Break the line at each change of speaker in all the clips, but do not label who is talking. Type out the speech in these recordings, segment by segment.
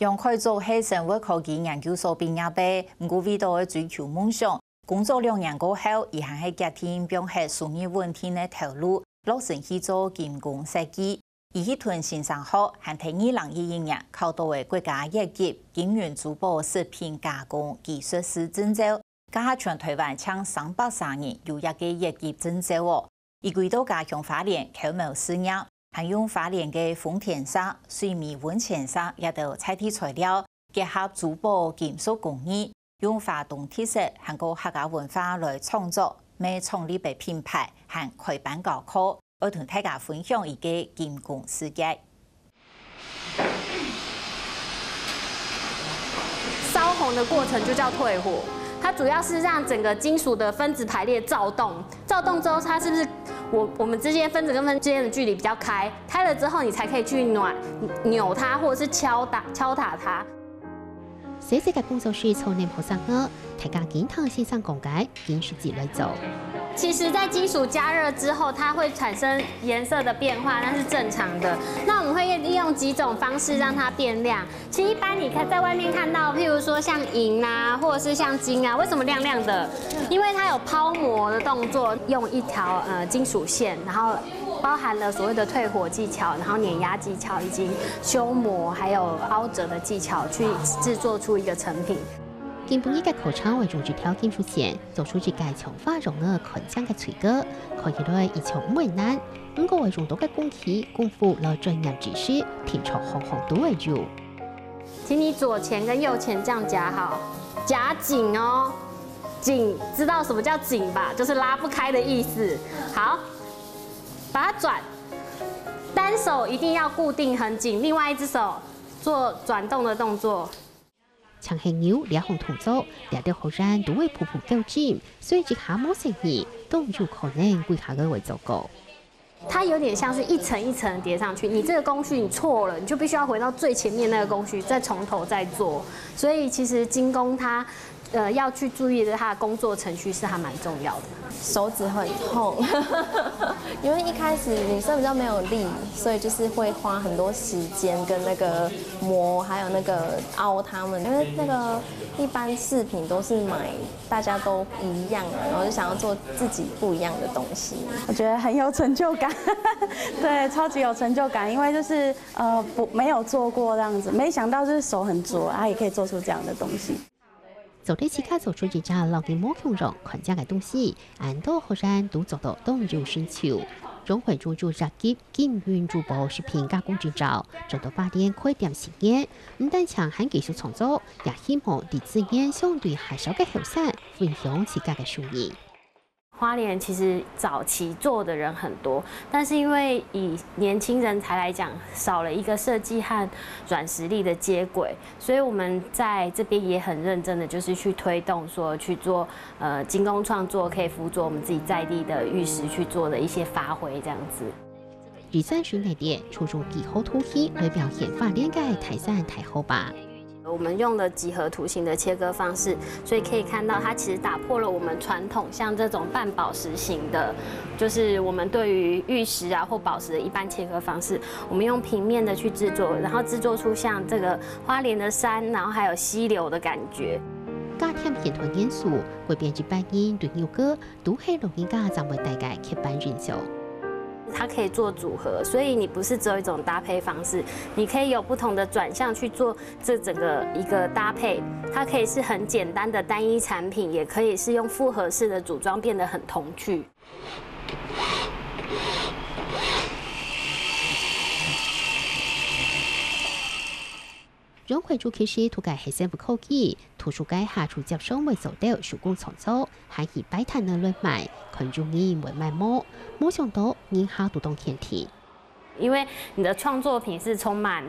杨开做係生活科技研究所畢業嘅，唔過為到追求夢想，工作2年過後，伊還係家庭並係事業穩定嘅投入，落成去做金工設計。伊迄段先生學，還喺2011年考到嘅國家一級金源珠寶食品加工技術師證照，加全台灣搶330人有一個一級證照哦。伊歸到家鄉花蓮考模事業。還用花蓮嘅豐田砂、水泥溫泉砂一道材質材料，結合珠寶金屬工藝，用華東特色和個客家文化來創作，未創立嘅品牌和開辦高考，我同大家分享一個金工世界。
燒紅的過程就叫退火，它主要是讓整個金屬的分子排列躁動，躁動之後，它是不是？我們之間分子跟分子之間的距離比較開了之後，你才可以去扭它，或者是敲打它。
寫這個工作室從年學生學，大家經常線上講解，經實際來做。
其實，在金屬加熱之後，它會產生顏色的變化，那是正常的。那我們會利用幾種方式讓它變亮。其實一般你看在外面看到，譬如說像銀啊，或者是像金啊，為什麼亮亮的？因為它有拋模的動作，用一條金屬線，然後包含了所謂的退火技巧，然後碾壓技巧，以及修模，還有凹折的技巧，去製作出一個成品。
金本一個口廠為用一條金屬線做出一個強化容易看漿嘅錘哥，可以來一條唔為難，不過為用到嘅工期功夫來專業知識，填出行行都會做。
請你左前跟右前這樣夾好，夾緊哦，緊，知道什麼叫緊吧？就是拉不開的意思。好，把它轉，單手一定要固定很緊，另外一隻手做轉動的動作。
長係牛兩行同做，兩條後山都會鋪鋪夠尖，所以一下冇成意，都有可能會下個會做過。
它有點像是一層一層疊上去，你這個工序你錯了，你就必須要回到最前面那個工序，再從頭再做。所以其實金工它要去注意的，它的工作程序是還蠻重要的。
手指很痛，因為一開始女生比較沒有力，所以就是會花很多時間跟那個磨，還有那個凹它們。因為那個一般飾品都是買大家都一樣的，然後就想要做自己不一樣的東西。
我覺得很有成就感，對，超級有成就感，因為就是沒有做過這樣子，沒想到就是手很拙，也可以做出這樣的東西。
做啲時刻做出一隻落地冇強容看家嘅東西，按多後山都做到動有身手。總會做入級金源珠寶食品加工執照，做到8年開店10年，唔但強喺技術創作，也希望對資源相對還少嘅後生分享自家嘅收益。
花蓮其實早期做的人很多，但是因為以年輕人才來講，少了一個設計和軟實力的接軌，所以我們在這邊也很認真的，就是去推動說去做金工創作，可以輔佐我們自己在地的玉石去做的一些發揮，這樣子。
23歲那年，初中幾何圖戲來表現花蓮嘅台山太后吧。
我們用了幾何圖形的切割方式，所以可以看到它其實打破了我們傳統像這種半寶石型的，就是我們對於玉石啊或寶石的一般切割方式，我們用平面的去製作，然後製作出像這個花蓮的山，然後還有溪流的感覺。
加添現代元素，會變一般人對牛歌都係容易家長為大家刻板印象。
它可以做組合，所以你不是只有一種搭配方式，你可以有不同的轉向去做這整個一個搭配。它可以是很簡單的單一產品，也可以是用複合式的組裝變得很童趣。
楊慧珠其實圖解係生活科技，圖書界下處接收為做到手工創作，還以擺攤的亂賣，群眾以為賣冇，冇想到人下都當天天。
因為你的創作品是充滿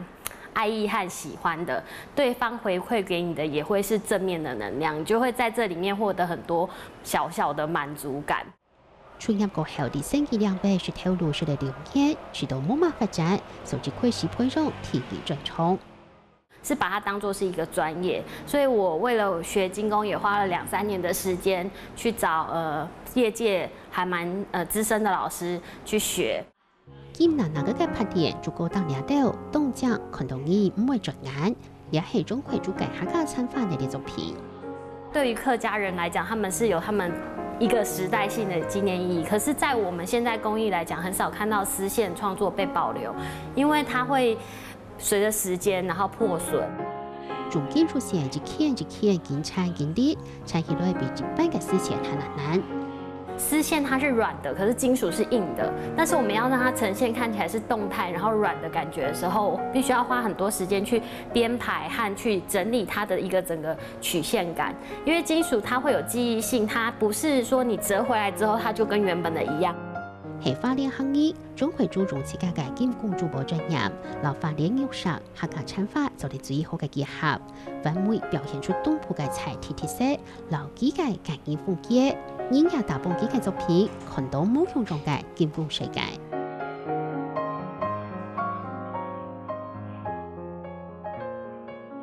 愛意和喜歡的，對方回饋給你的也會是正面的能量，你就會在這裡面獲得很多小小的滿足感。
出入過後的生意量被是透露出來的年，直到慢慢發展，甚至開始培養體力專長。
是把它當作是一個專業，所以我為了學金工也花了2、3年的時間去找業界還蠻資深的老師去學。
金南那個嘅拍點，如果當年到東江看到你唔會着眼，也係中會主計客家參法嘅作品。
对于客家人来讲，他们是有他们一个时代性的纪念意义。可是，在我们现在工艺来讲，很少看到丝线创作被保留，因为它会随着时间然后破损。
重建出現一片一片金產金啲，睇起來比一般嘅絲線還難。
絲線它是軟的，可是金屬是硬的。但是我們要讓它呈現看起來是動態，然後軟的感覺的時候，必須要花很多時間去編排和去整理它的一個整個曲線感。因為金屬它會有記憶性，它不是說你折回來之後它就跟原本的一樣。
係花蓮行業，總會注重自家嘅金工珠寶專業，留花蓮藝術客家產法做啲最好嘅結合，完美表現出東部嘅彩鐵特色，留幾嘅感應風格，人也大部幾嘅作品看到夢想中嘅金工世界。